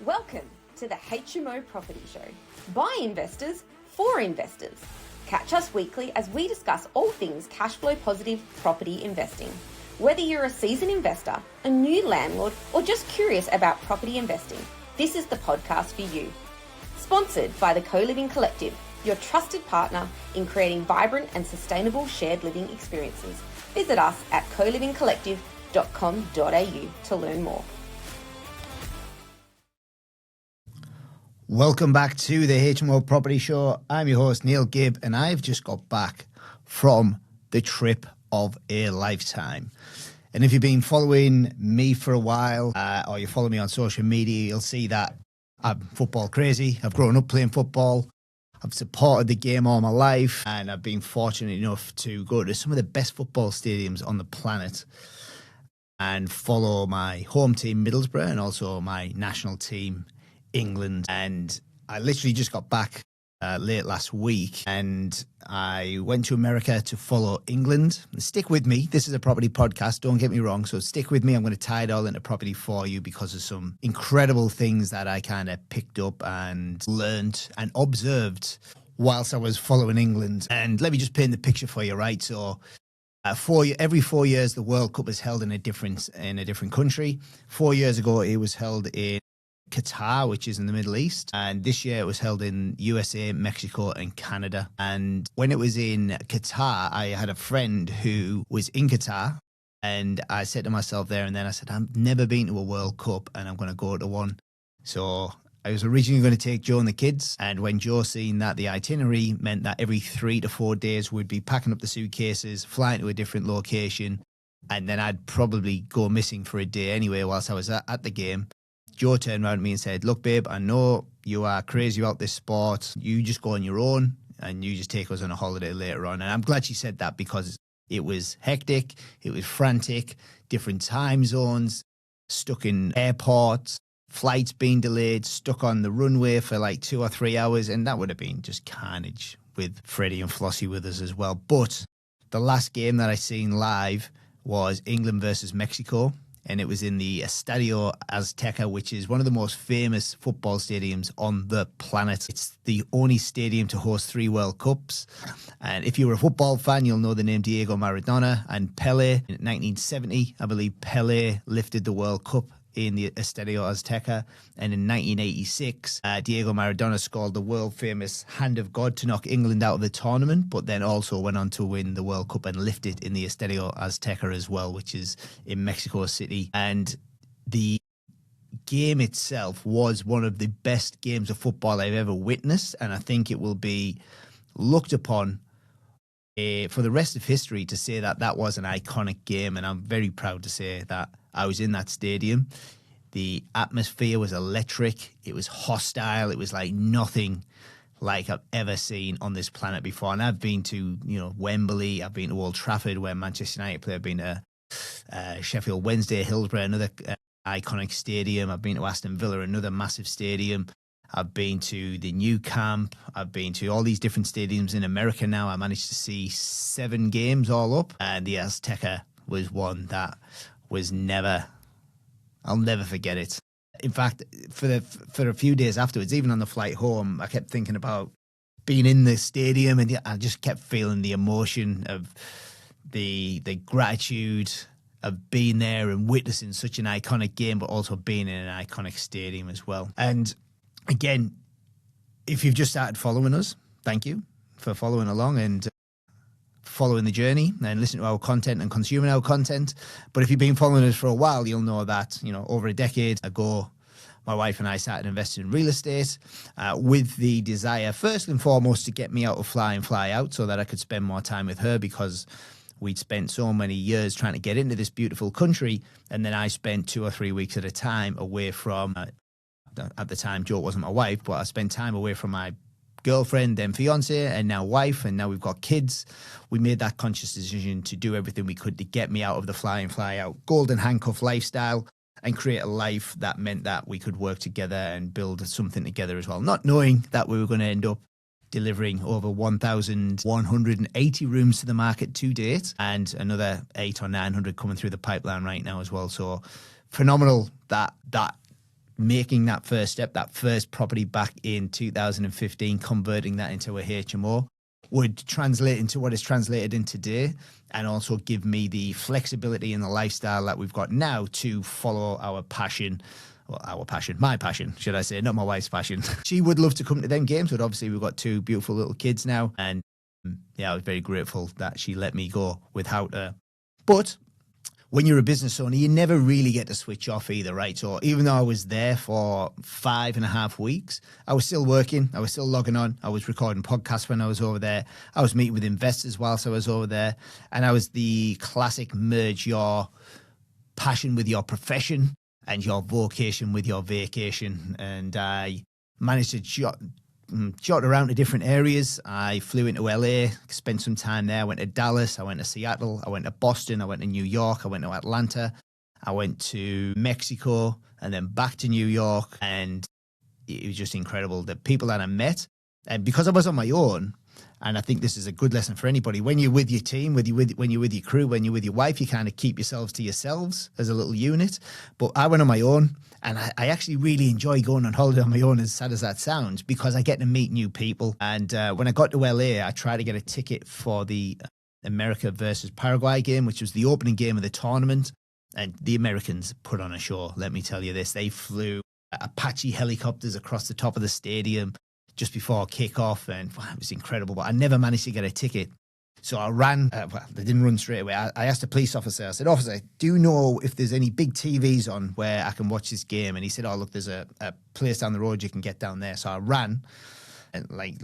Welcome to the HMO Property Show. By investors, for investors. Catch us weekly as we discuss all things cash flow positive property investing. Whether you're a seasoned investor, a new landlord, or just curious about property investing, this is the podcast for you. Sponsored by the Co-Living Collective, your trusted partner in creating vibrant and sustainable shared living experiences. Visit us at colivingcollective.com.au to learn more. Welcome back to the HMO Property Show. I'm your host, Neil Gibb, and I've just got back from the trip of a lifetime. And if you've been following me for a while, or you follow me on social media, you'll see that I'm football crazy. I've grown up playing football. I've supported the game all my life, and I've been fortunate enough to go to some of the best football stadiums on the planet and follow my home team, Middlesbrough, and also my national team, England. And I literally just got back late last week, and I went to America to follow England. Stick with me. This is a property podcast, don't get me wrong, so stick with me. I'm going to tie it all into property for you because of some incredible things that I kind of picked up and learned and observed whilst I was following England. And let me just paint the picture for you, right? So every 4 years the World Cup is held in a different country. 4 years ago it was held in Qatar, which is in the Middle East, and this year it was held in USA, Mexico and Canada. And when it was in Qatar, I had a friend who was in Qatar, and I said to myself there and then, I said, I've never been to a World Cup and I'm going to go to one. So I was originally going to take Joe and the kids, and when Joe seen that the itinerary meant that every 3 to 4 days we'd be packing up the suitcases, flying to a different location, and then I'd probably go missing for a day anyway whilst I was at the game, Joe turned around to me and said, look, babe, I know you are crazy about this sport. You just go on your own and you just take us on a holiday later on. And I'm glad she said that because it was hectic. It was frantic, different time zones, stuck in airports, flights being delayed, stuck on the runway for like 2 or 3 hours. And that would have been just carnage with Freddie and Flossie with us as well. But the last game that I seen live was England versus Mexico. And it was in the Estadio Azteca, which is one of the most famous football stadiums on the planet. It's the only stadium to host 3 World Cups. And if you're a football fan, you'll know the name Diego Maradona and Pele. In 1970, I believe Pele lifted the World Cup in the Estadio Azteca. And in 1986, Diego Maradona scored the world-famous Hand of God to knock England out of the tournament, but then also went on to win the World Cup and lift it in the Estadio Azteca as well, which is in Mexico City. And the game itself was one of the best games of football I've ever witnessed, and I think it will be looked upon for the rest of history to say that that was an iconic game, and I'm very proud to say that I was in that stadium. The atmosphere was electric. It was hostile. It was like nothing like I've ever seen on this planet before. And I've been to, Wembley. I've been to Old Trafford where Manchester United play. I've been to Sheffield Wednesday, Hillsborough, another iconic stadium. I've been to Aston Villa, another massive stadium. I've been to the New Camp. I've been to all these different stadiums in America now. I managed to see 7 games all up. And the Azteca was one that was I'll never forget it. In fact, for a few days afterwards, even on the flight home, I kept thinking about being in the stadium, and I just kept feeling the emotion of the gratitude of being there and witnessing such an iconic game, but also being in an iconic stadium as well. And again, if you've just started following us, thank you for following along and following the journey and listening to our content and consuming our content. But if you've been following us for a while, you'll know that, over a decade ago, my wife and I started investing in real estate with the desire, first and foremost, to get me out of fly in, fly out so that I could spend more time with her, because we'd spent so many years trying to get into this beautiful country. And then I spent 2 or 3 weeks at a time away from, at the time, Joe wasn't my wife, but I spent time away from my girlfriend, then fiance, and now wife, and now we've got kids. We made that conscious decision to do everything we could to get me out of the fly in, fly out golden handcuff lifestyle and create a life that meant that we could work together and build something together as well. Not knowing that we were going to end up delivering over 1,180 rooms to the market to date, and another 800 or 900 coming through the pipeline right now as well. So phenomenal that making that first step, that first property back in 2015, converting that into a HMO, would translate into what is translated in today, and also give me the flexibility and the lifestyle that we've got now to follow our passion. Well, my passion, should I say, not my wife's passion. She would love to come to them games, but obviously we've got two beautiful little kids now. And yeah, I was very grateful that she let me go without her. But when you're a business owner, you never really get to switch off either, right? So even though I was there for 5.5 weeks, I was still working. I was still logging on. I was recording podcasts when I was over there. I was meeting with investors whilst I was over there. And I was the classic merge your passion with your profession and your vocation with your vacation. And I managed to jot around to different areas. I flew into LA, spent some time there. I went to Dallas, I went to Seattle, I went to Boston, I went to New York, I went to Atlanta, I went to Mexico, and then back to New York. And it was just incredible. The people that I met, and because I was on my own, and I think this is a good lesson for anybody, when you're with your team, when you're with your crew, when you're with your wife, you kind of keep yourselves to yourselves as a little unit. But I went on my own, and I actually really enjoy going on holiday on my own, as sad as that sounds, because I get to meet new people. And when I got to LA, I tried to get a ticket for the America versus Paraguay game, which was the opening game of the tournament. And the Americans put on a show, let me tell you this. They flew Apache helicopters across the top of the stadium just before kickoff, and wow, it was incredible. But I never managed to get a ticket. So I ran, well, they didn't run straight away. I asked a police officer, I said, "Officer, do you know if there's any big TVs on where I can watch this game?" And he said, "Oh, look, there's a place down the road you can get down there." So I ran and like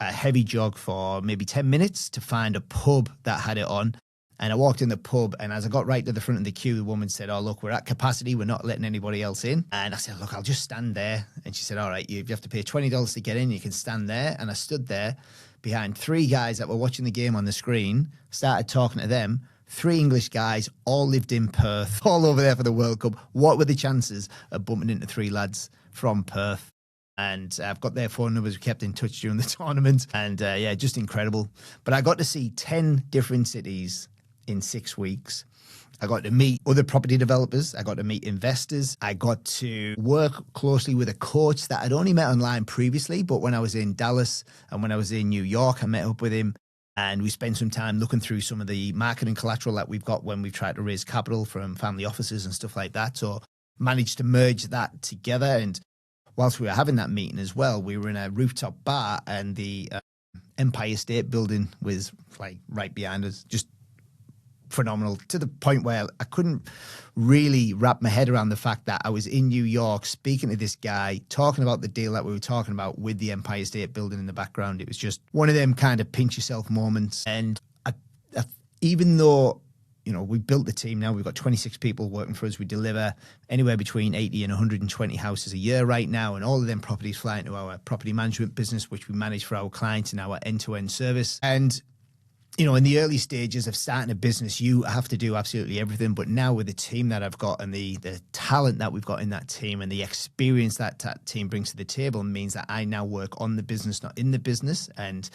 a heavy jog for maybe 10 minutes to find a pub that had it on. And I walked in the pub, and as I got right to the front of the queue, the woman said, "Oh, look, we're at capacity. We're not letting anybody else in." And I said, "Look, I'll just stand there." And she said, "All right, you have to pay $20 to get in. You can stand there." And I stood there behind 3 guys that were watching the game on the screen, started talking to them. 3 English guys, all lived in Perth, all over there for the World Cup. What were the chances of bumping into 3 lads from Perth? And I've got their phone numbers. We kept in touch during the tournament. And yeah, just incredible. But I got to see 10 different cities in 6 weeks. I got to meet other property developers. I got to meet investors. I got to work closely with a coach that I'd only met online previously, but when I was in Dallas and when I was in New York, I met up with him, and we spent some time looking through some of the marketing collateral that we've got when we've tried to raise capital from family offices and stuff like that. So managed to merge that together. And whilst we were having that meeting as well, we were in a rooftop bar, and the Empire State Building was like right behind us. Just phenomenal, to the point where I couldn't really wrap my head around the fact that I was in New York speaking to this guy, talking about the deal that we were talking about with the Empire State Building in the background. It was just one of them kind of pinch yourself moments. And even though, you know, we built the team now, we've got 26 people working for us. We deliver anywhere between 80 and 120 houses a year right now, and all of them properties fly into our property management business, which we manage for our clients in our end-to-end service. And you know, in the early stages of starting a business, you have to do absolutely everything. But now with the team that I've got, and the talent that we've got in that team, and the experience that team brings to the table, means that I now work on the business, not in the business. And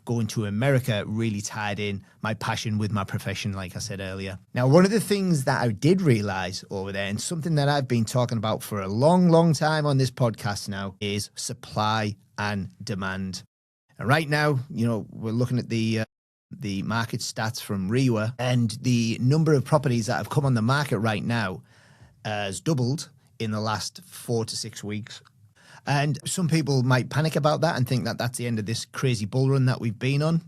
going to America really tied in my passion with my profession, like I said earlier. Now, one of the things that I did realize over there, and something that I've been talking about for a long, long time on this podcast now, is supply and demand. And right now, you know, we're looking at the market stats from REIWA, and the number of properties that have come on the market right now has doubled in the last 4 to 6 weeks. And some people might panic about that and think that that's the end of this crazy bull run that we've been on.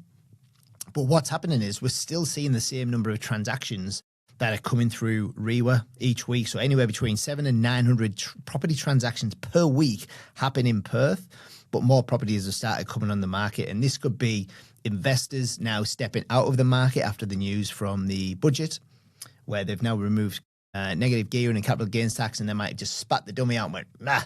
But what's happening is we're still seeing the same number of transactions that are coming through REIWA each week. So anywhere between 700 and 900 property transactions per week happen in Perth, but more properties have started coming on the market. And this could be investors now stepping out of the market after the news from the budget, where they've now removed negative gearing and capital gains tax, and they might have just spat the dummy out and went, "Nah,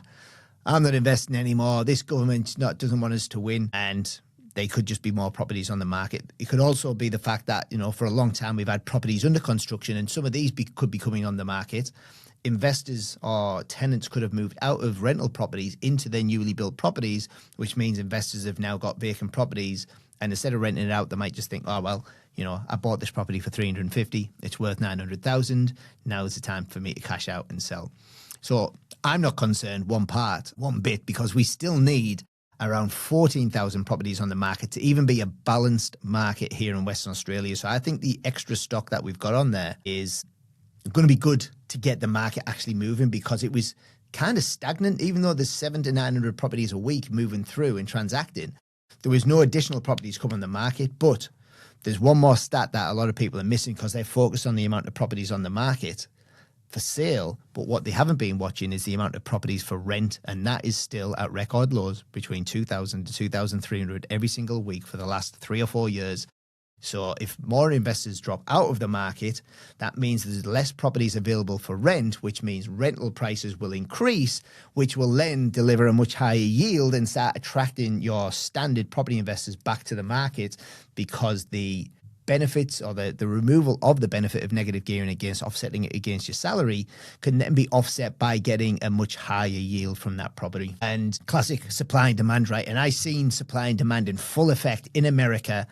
I'm not investing anymore. This government doesn't want us to win." And they could just be more properties on the market. It could also be the fact that, you know, for a long time we've had properties under construction, and some of these could be coming on the market. Investors or tenants could have moved out of rental properties into their newly built properties, which means investors have now got vacant properties. And instead of renting it out, they might just think, "Oh, well, you know, I bought this property for 350. It's worth 900,000. Now is the time for me to cash out and sell." So I'm not concerned one bit, because we still need around 14,000 properties on the market to even be a balanced market here in Western Australia. So I think the extra stock that we've got on there is going to be good to get the market actually moving, because it was kind of stagnant. Even though there's 700 to 900 properties a week moving through and transacting, there was no additional properties coming on the market. But there's one more stat that a lot of people are missing, because they focus on the amount of properties on the market for sale, but what they haven't been watching is the amount of properties for rent, and that is still at record lows, between 2,000 to 2,300 every single week for the last 3 or 4 years. So if more investors drop out of the market, that means there's less properties available for rent, which means rental prices will increase, which will then deliver a much higher yield and start attracting your standard property investors back to the market, because the benefits, or the removal of the benefit of negative gearing against offsetting it against your salary, can then be offset by getting a much higher yield from that property. And classic supply and demand, right? And I seen supply and demand in full effect in America,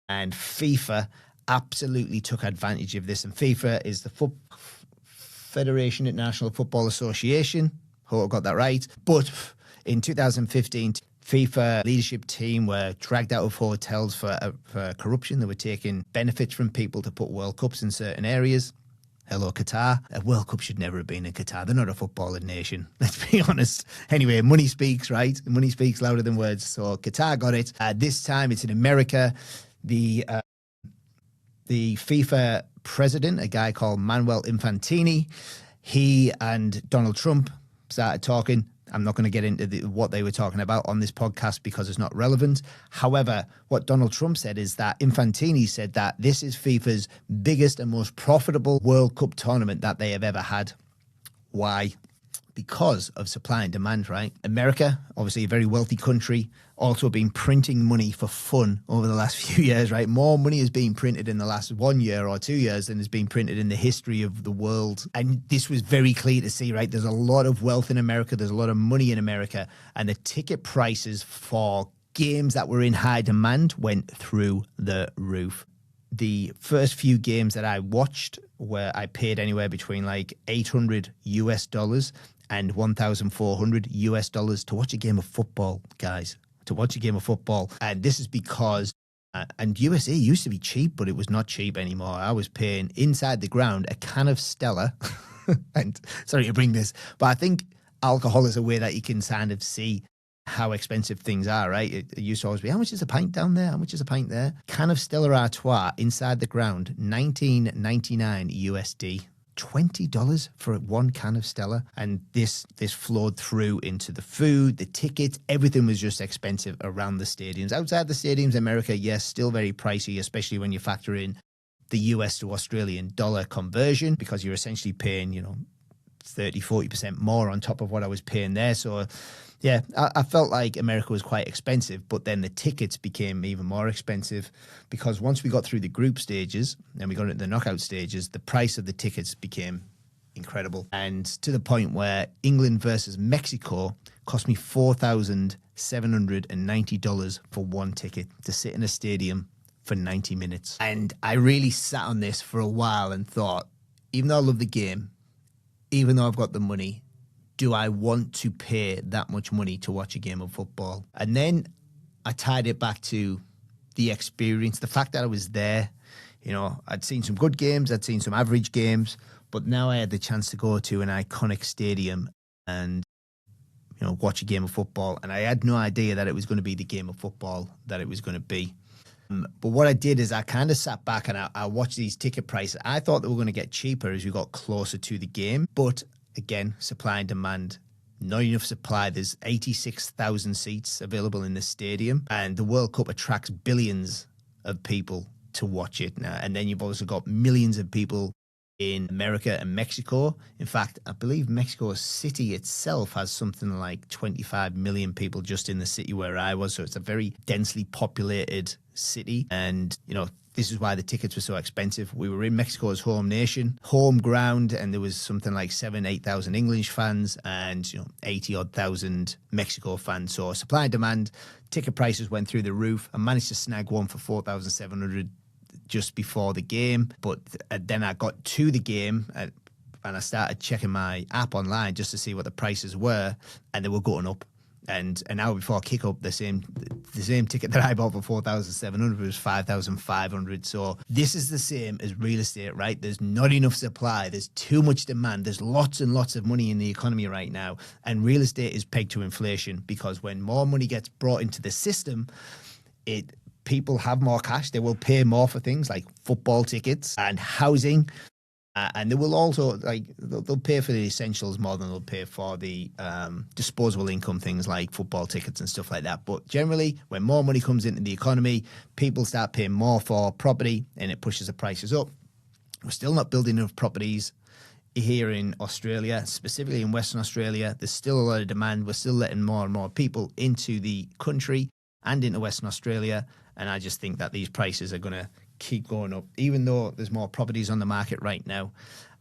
and FIFA absolutely took advantage of this. And FIFA is the Federation International Football Association. Hope I got that right. But in 2015, FIFA leadership team were dragged out of hotels for corruption. They were taking benefits from people to put World Cups in certain areas. Hello, Qatar. A World Cup should never have been in Qatar. They're not a footballing nation, let's be honest. Anyway, money speaks, right? Money speaks louder than words. So Qatar got it. This time it's in America. The FIFA president, a guy called Manuel Infantini, he and Donald Trump started talking. I'm not going to get into what they were talking about on this podcast because it's not relevant. However, what Donald Trump said is that Infantini said that this is FIFA's biggest and most profitable World Cup tournament that they have ever had. Why? Because of supply and demand, right? America, obviously a very wealthy country, also been printing money for fun over the last few years, right? More money has been printed in the last 1 year or 2 years than has been printed in the history of the world. And this was very clear to see, right? There's a lot of wealth in America. There's a lot of money in America. And the ticket prices for games that were in high demand went through the roof. The first few games that I watched, where I paid anywhere between like $800 US and $1,400 US to watch a game of football, guys. To watch a game of football. And this is because, and USA used to be cheap, but it was not cheap anymore. I was paying inside the ground a can of Stella. And sorry to bring this, but I think alcohol is a way that you can kind of see how expensive things are, right? It used to always be, how much is a pint down there? How much is a pint there? Can of Stella Artois inside the ground, $19.99 USD. $20 for one can of Stella. And this flowed through into the food, the tickets, everything was just expensive around the stadiums. Outside the stadiums, America, yes, still very pricey, especially when you factor in the US to Australian dollar conversion, because you're essentially paying, 30-40% more on top of what I was paying there. So yeah, I felt like America was quite expensive, but then the tickets became even more expensive, because once we got through the group stages and we got into the knockout stages, the price of the tickets became incredible. And to the point where England versus Mexico cost me $4,790 for one ticket to sit in a stadium for 90 minutes. And I really sat on this for a while and thought, even though I love the game, even though I've got the money, do I want to pay that much money to watch a game of football? And then I tied it back to the experience, the fact that I was there. I'd seen some good games, I'd seen some average games, but now I had the chance to go to an iconic stadium and, watch a game of football. And I had no idea that it was going to be the game of football that it was going to be. But what I did is I kind of sat back and I watched these ticket prices. I thought they were going to get cheaper as we got closer to the game. But again, supply and demand, not enough supply. There's 86,000 seats available in the stadium, and the World Cup attracts billions of people to watch it now. And then you've also got millions of people in America and Mexico. In fact, I believe Mexico City itself has something like 25 million people just in the city where I was. So it's a very densely populated city. And, this is why the tickets were so expensive. We were in Mexico's home nation, home ground, and there was something like 8,000 English fans and 80-odd thousand Mexico fans. So supply and demand, ticket prices went through the roof. I managed to snag one for 4,700 just before the game. But then I got to the game. and I started checking my app online just to see what the prices were, and they were going up. And an hour before kick up, the same ticket that I bought for 4,700 was 5,500. So this is the same as real estate, right? There's not enough supply. There's too much demand. There's lots and lots of money in the economy right now. And real estate is pegged to inflation, because when more money gets brought into the system, people have more cash. They will pay more for things like football tickets and housing. And they will also, they'll pay for the essentials more than they'll pay for the disposable income things like football tickets and stuff like that. But generally, when more money comes into the economy, people start paying more for property, and it pushes the prices up. We're still not building enough properties here in Australia, specifically in Western Australia. There's still a lot of demand. We're still letting more and more people into the country and into Western Australia. And I just think that these prices are going to keep going up. Even though there's more properties on the market right now,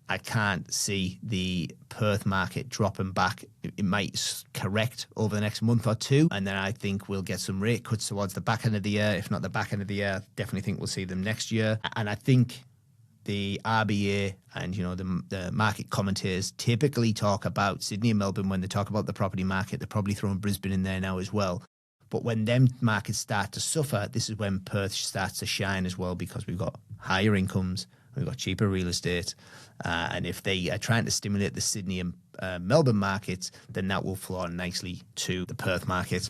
I can't see the Perth market dropping back. It might correct over the next month or two, and then I think we'll get some rate cuts towards the back end of the year. If not the back end of the year, definitely think we'll see them next year. And I think the RBA and the market commentators typically talk about Sydney and Melbourne when they talk about the property market. They're probably throwing Brisbane in there now as well. But when them markets start to suffer, this is when Perth starts to shine as well, because we've got higher incomes, we've got cheaper real estate. And if they are trying to stimulate the Sydney and Melbourne markets, then that will flow on nicely to the Perth market.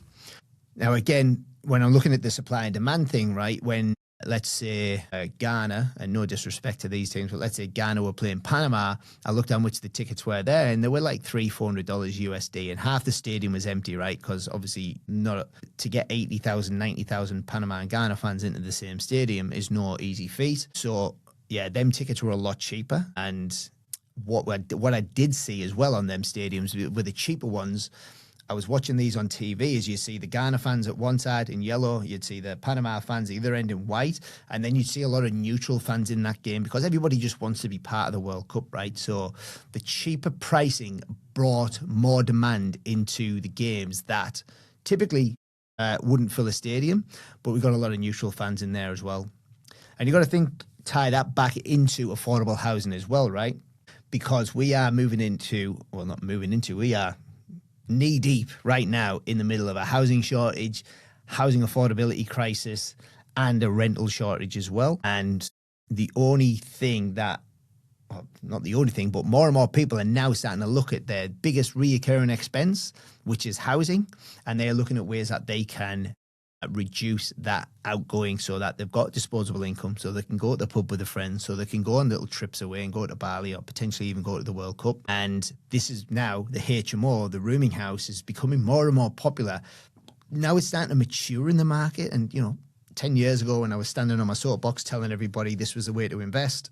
Now, again, when I'm looking at the supply and demand thing, right, when let's say Ghana, and no disrespect to these teams, but let's say Ghana were playing Panama, I looked how much the tickets were there, and they were like $300-400 USD, and half the stadium was empty, right? Because obviously not to get 80,000, 90,000 Panama and Ghana fans into the same stadium is no easy feat. So yeah, them tickets were a lot cheaper. And what I did see as well on them stadiums were the cheaper ones. I was watching these on TV, as you see the Ghana fans at one side in yellow, you'd see the Panama fans either end in white, and then you'd see a lot of neutral fans in that game, because everybody just wants to be part of the World Cup, right? So the cheaper pricing brought more demand into the games that typically wouldn't fill a stadium, but we've got a lot of neutral fans in there as well. And you've got to tie that back into affordable housing as well, right? Because we are we are knee deep right now in the middle of a housing shortage, housing affordability crisis, and a rental shortage as well. And the only thing that, well, not the only thing, but more and more people are now starting to look at their biggest reoccurring expense, which is housing. And they're looking at ways that they can reduce that outgoing, so that they've got disposable income, so they can go to the pub with a friend, so they can go on little trips away and go to Bali, or potentially even go to the World Cup. And this is now the HMO, the rooming house, is becoming more and more popular. Now it's starting to mature in the market. And 10 years ago, when I was standing on my soapbox telling everybody this was the way to invest,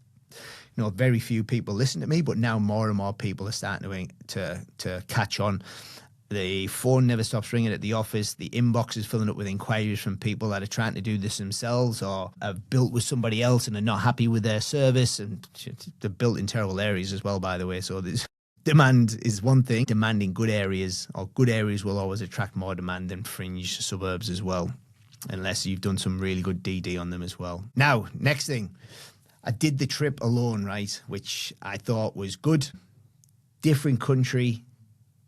very few people listened to me, but now more and more people are starting to catch on. The phone never stops ringing at the office. The inbox is filling up with inquiries from people that are trying to do this themselves, or have built with somebody else and are not happy with their service. And they're built in terrible areas as well, by the way. So there's demand is one thing. Demand in good areas, or good areas, will always attract more demand than fringe suburbs as well, unless you've done some really good DD on them as well. Now, next thing, I did the trip alone, right, which I thought was good. Different country,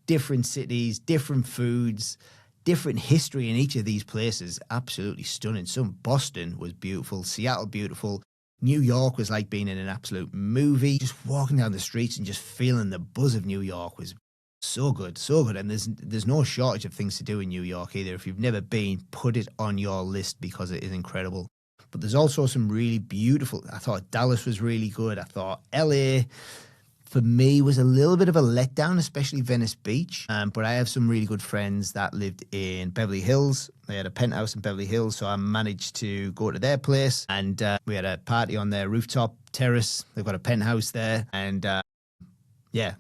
different cities, different foods, different history in each of these places. Absolutely stunning. Boston was beautiful, Seattle beautiful, New York was like being in an absolute movie. Just walking down the streets and just feeling the buzz of New York was so good, so good. And there's no shortage of things to do in New York either. If you've never been, put it on your list, because it is incredible. But there's also some really beautiful, I thought Dallas was really good. I thought LA, for me, was a little bit of a letdown, especially Venice Beach. But I have some really good friends that lived in Beverly Hills. They had a penthouse in Beverly Hills, so I managed to go to their place, and we had a party on their rooftop terrace. They've got a penthouse there, and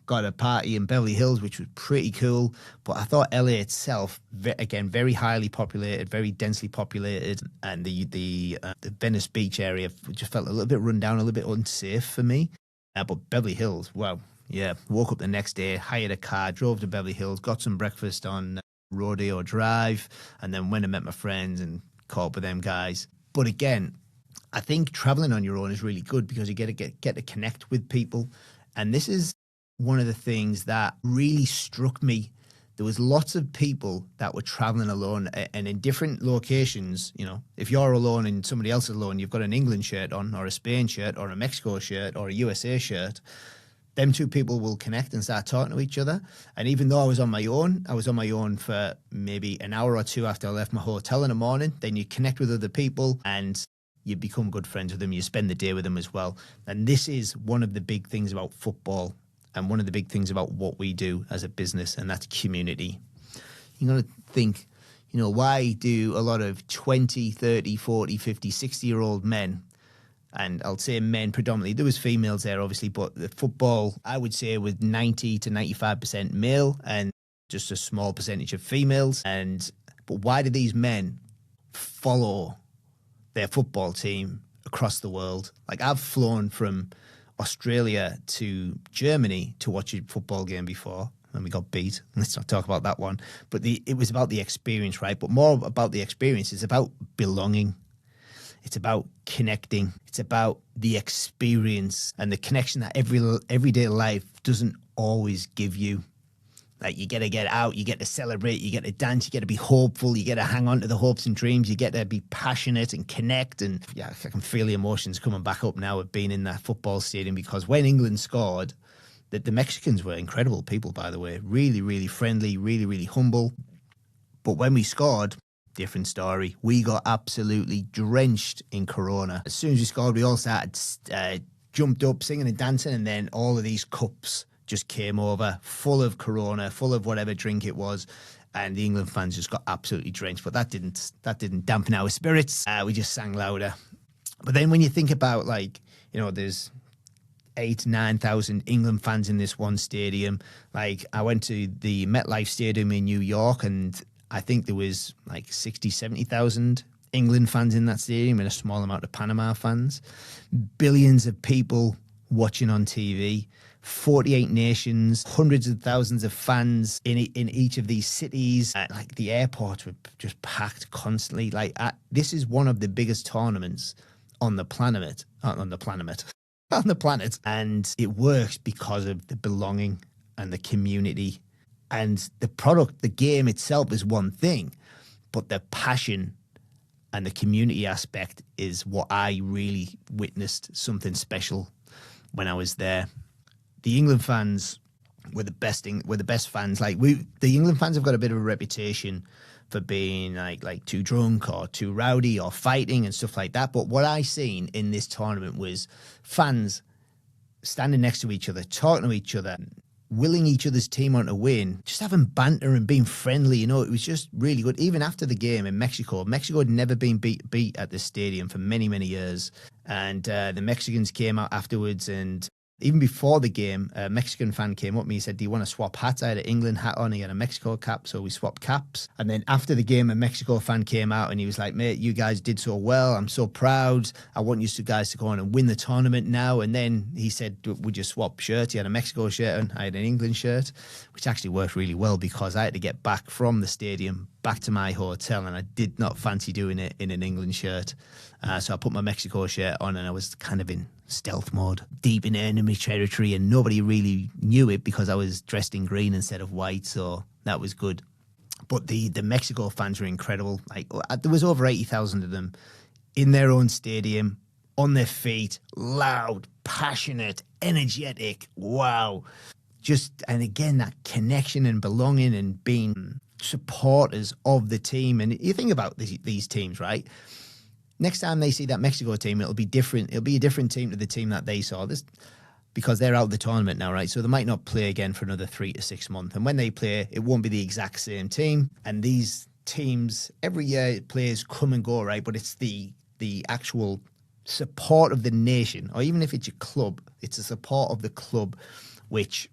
got a party in Beverly Hills, which was pretty cool. But I thought LA itself, again, very highly populated, very densely populated, and the Venice Beach area just felt a little bit run down, a little bit unsafe for me. But Beverly Hills, wow, yeah. Woke up the next day, hired a car, drove to Beverly Hills, got some breakfast on Rodeo Drive, and then went and met my friends and caught up with them guys. But again, I think traveling on your own is really good, because you get to connect with people. And this is one of the things that really struck me, there was lots of people that were traveling alone and in different locations. You know, if you're alone and somebody else is alone, you've got an England shirt on or a Spain shirt or a Mexico shirt or a USA shirt. Them two people will connect and start talking to each other. And even though I was on my own for maybe an hour or two after I left my hotel in the morning. Then you connect with other people and you become good friends with them. You spend the day with them as well. And this is one of the big things about football and one of the big things about what we do as a business, and that's community. You're going to think, you know, why do a lot of 20, 30, 40, 50, 60-year-old men, and I'll say men predominantly, there was females there obviously, but the football, I would say, was 90 to 95% male and just a small percentage of females. But why do these men follow their football team across the world? Like, I've flown from Australia to Germany to watch a football game before, and we got beat. Let's not talk about that one. But it was about the experience, right? But more about the experience, it's about belonging. It's about connecting. It's about the experience and the connection that everyday life doesn't always give you. Like, you get to get out, you get to celebrate, you get to dance, you get to be hopeful, you get to hang on to the hopes and dreams, you get to be passionate and connect. And yeah, I can feel the emotions coming back up now of being in that football stadium, because when England scored, the Mexicans were incredible people, by the way. Really, really friendly, really, really humble. But when we scored, different story. We got absolutely drenched in Corona. As soon as we scored, we all started, jumped up, singing and dancing, and then all of these cups just came over, full of Corona, full of whatever drink it was, and the England fans just got absolutely drenched. But that didn't dampen our spirits. We just sang louder. But then when you think about, like, you know, there's 8,000-9,000 England fans in this one stadium. Like, I went to the MetLife Stadium in New York, and I think there was like 60,000-70,000 England fans in that stadium and a small amount of Panama fans. Billions of people watching on TV, 48 nations, hundreds of thousands of fans in each of these cities. Like, the airports were just packed constantly. Like, this is one of the biggest tournaments on the planet. On the planet. And it works because of the belonging and the community. And the product, the game itself is one thing, but the passion and the community aspect is what I really witnessed something special when I was there. The England fans were the best fans. Like, the England fans have got a bit of a reputation for being like too drunk or too rowdy or fighting and stuff like that. But what I seen in this tournament was fans standing next to each other, talking to each other, willing each other's team on to win, just having banter and being friendly. You know, it was just really good. Even after the game in Mexico had never been beat at this stadium for many, many years. And the Mexicans came out afterwards, and even before the game, a Mexican fan came up to me and said, "Do you want to swap hats?" I had an England hat on, he had a Mexico cap, so we swapped caps. And then after the game, a Mexico fan came out and he was like, "Mate, you guys did so well. I'm so proud. I want you guys to go on and win the tournament now." And then he said, "Would you swap shirts?" He had a Mexico shirt and I had an England shirt, which actually worked really well because I had to get back from the stadium back to my hotel, and I did not fancy doing it in an England shirt. So I put my Mexico shirt on, and I was kind of in stealth mode, deep in enemy territory, and nobody really knew it because I was dressed in green instead of white, so that was good. But the Mexico fans were incredible. Like, there was over 80,000 of them in their own stadium, on their feet, loud, passionate, energetic. Wow. And again, that connection and belonging and being supporters of the team. And you think about these teams, right? Next time they see that Mexico team, it'll be different. It'll be a different team to the team that they saw. This, because they're out of the tournament now, right? So they might not play again for another 3 to 6 months. And when they play, it won't be the exact same team. And these teams, every year, players come and go, right? But it's the actual support of the nation, or even if it's your club, it's the support of the club, which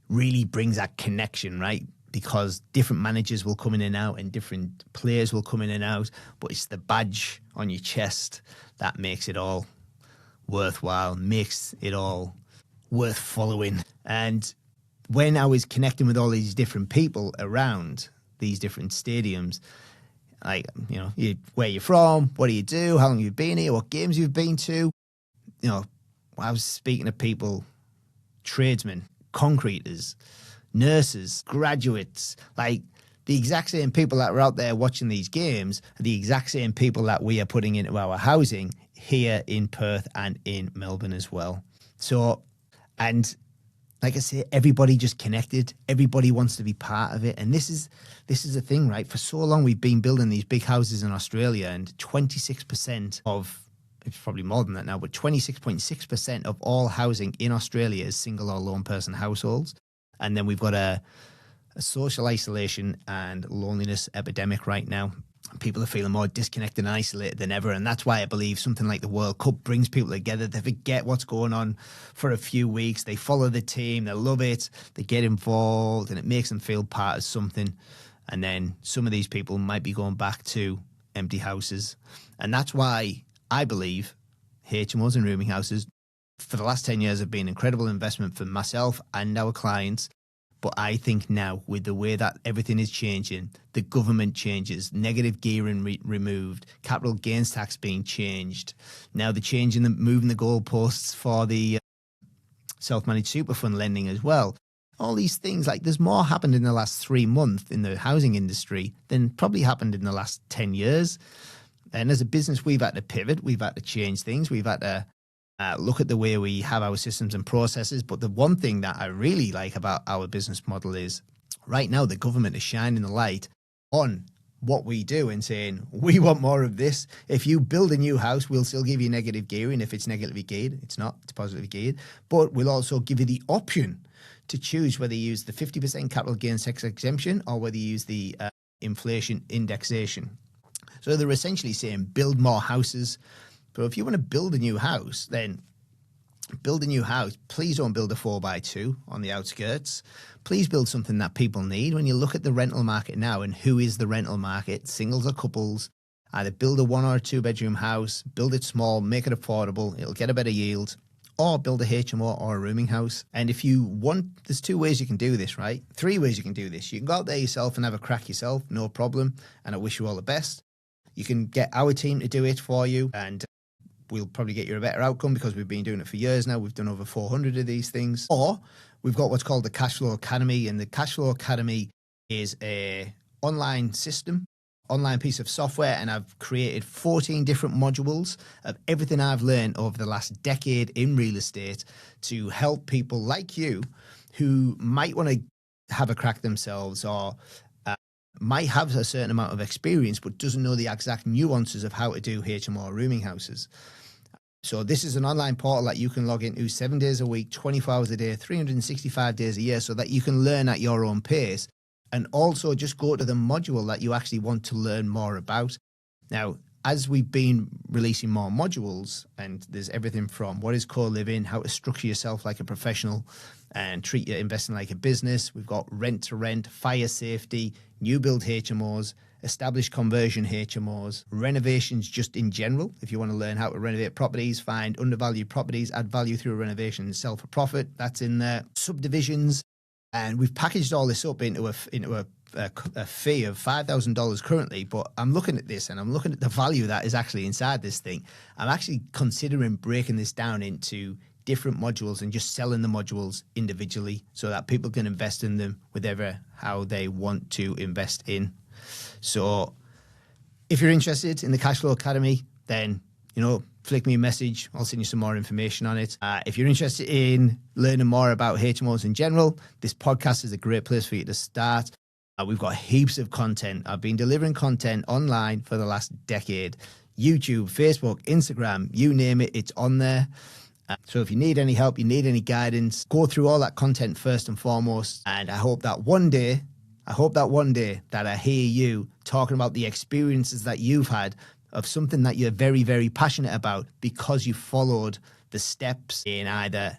really brings that connection, right? Because different managers will come in and out and different players will come in and out, but it's the badge on your chest that makes it all worthwhile, makes it all worth following. And when I was connecting with all these different people around these different stadiums, like, you know, where you're from, what do you do, how long you've been here, what games you've been to, you know, I was speaking to people, tradesmen, concreters, nurses, graduates, like the exact same people that are out there watching these games are the exact same people that we are putting into our housing here in Perth and in Melbourne as well. So, and like I say, everybody just connected. Everybody wants to be part of it. And this is the thing, right? For so long, we've been building these big houses in Australia, and 26% of, it's probably more than that now, but 26.6% of all housing in Australia is single or lone person households. And then we've got a social isolation and loneliness epidemic right now. People are feeling more disconnected and isolated than ever. And that's why I believe something like the World Cup brings people together. They forget what's going on for a few weeks. They follow the team. They love it. They get involved, and it makes them feel part of something. And then some of these people might be going back to empty houses. And that's why I believe HMOs and rooming houses for the last 10 years have been an incredible investment for myself and our clients. But I think now, with the way that everything is changing, the government changes, negative gearing removed, capital gains tax being changed, now the changing, moving the goalposts for the self-managed super fund lending as well. All these things, like there's more happened in the last 3 months in the housing industry than probably happened in the last 10 years. And as a business, we've had to pivot, we've had to change things, we've had to look at the way we have our systems and processes. But the one thing that I really like about our business model is right now the government is shining the light on what we do and saying, we want more of this. If you build a new house, we'll still give you negative gearing. If it's negatively geared, it's not, it's positively geared. But we'll also give you the option to choose whether you use the 50% capital gains tax exemption or whether you use the inflation indexation. So they're essentially saying build more houses. But if you want to build a new house, then build a new house. Please don't build a 4x2 on the outskirts. Please build something that people need. When you look at the rental market now, and who is the rental market, singles or couples, either build a 1 or 2 bedroom house, build it small, make it affordable, it'll get a better yield, or build a HMO or a rooming house. And if you want, there's 2 ways you can do this, right? 3 ways you can do this. You can go out there yourself and have a crack yourself, no problem. And I wish you all the best. You can get our team to do it for you, and we'll probably get you a better outcome because we've been doing it for years now. We've done over 400 of these things. Or we've got what's called the Cashflow Academy, and the Cashflow Academy is a online system, online piece of software, and I've created 14 different modules of everything I've learned over the last decade in real estate to help people like you who might want to have a crack themselves or might have a certain amount of experience but doesn't know the exact nuances of how to do HMO or rooming houses. So this is an online portal that you can log into 7 days a week, 24 hours a day, 365 days a year, so that you can learn at your own pace, and also just go to the module that you actually want to learn more about. Now, as we've been releasing more modules, and there's everything from what is co-living, how to structure yourself like a professional and treat your investing like a business. We've got rent to rent, fire safety, new build HMOs, established conversion HMOs, renovations just in general. If you want to learn how to renovate properties, find undervalued properties, add value through a renovation and sell for profit, that's in there. Subdivisions. And we've packaged all this up into a fee of $5,000 currently, but I'm looking at this and I'm looking at the value that is actually inside this thing. I'm actually considering breaking this down into different modules and just selling the modules individually so that people can invest in them whatever how they want to invest in. So if you're interested in the Cashflow Academy, then, flick me a message. I'll send you some more information on it. If you're interested in learning more about HMOs in general, this podcast is a great place for you to start. We've got heaps of content. I've been delivering content online for the last decade. YouTube, Facebook, Instagram, you name it, it's on there. So if you need any help, you need any guidance, go through all that content first and foremost. And I hope that one day that I hear you talking about the experiences that you've had of something that you're very, very passionate about because you followed the steps in either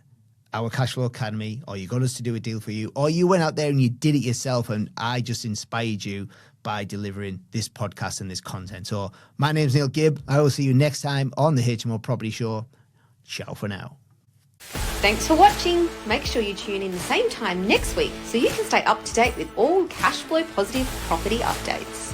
our Cashflow Academy, or you got us to do a deal for you, or you went out there and you did it yourself and I just inspired you by delivering this podcast and this content. So my name's Neil Gibb. I will see you next time on the HMO Property Show. Ciao for now. Thanks for watching. Make sure you tune in the same time next week so you can stay up to date with all cash flow positive property updates.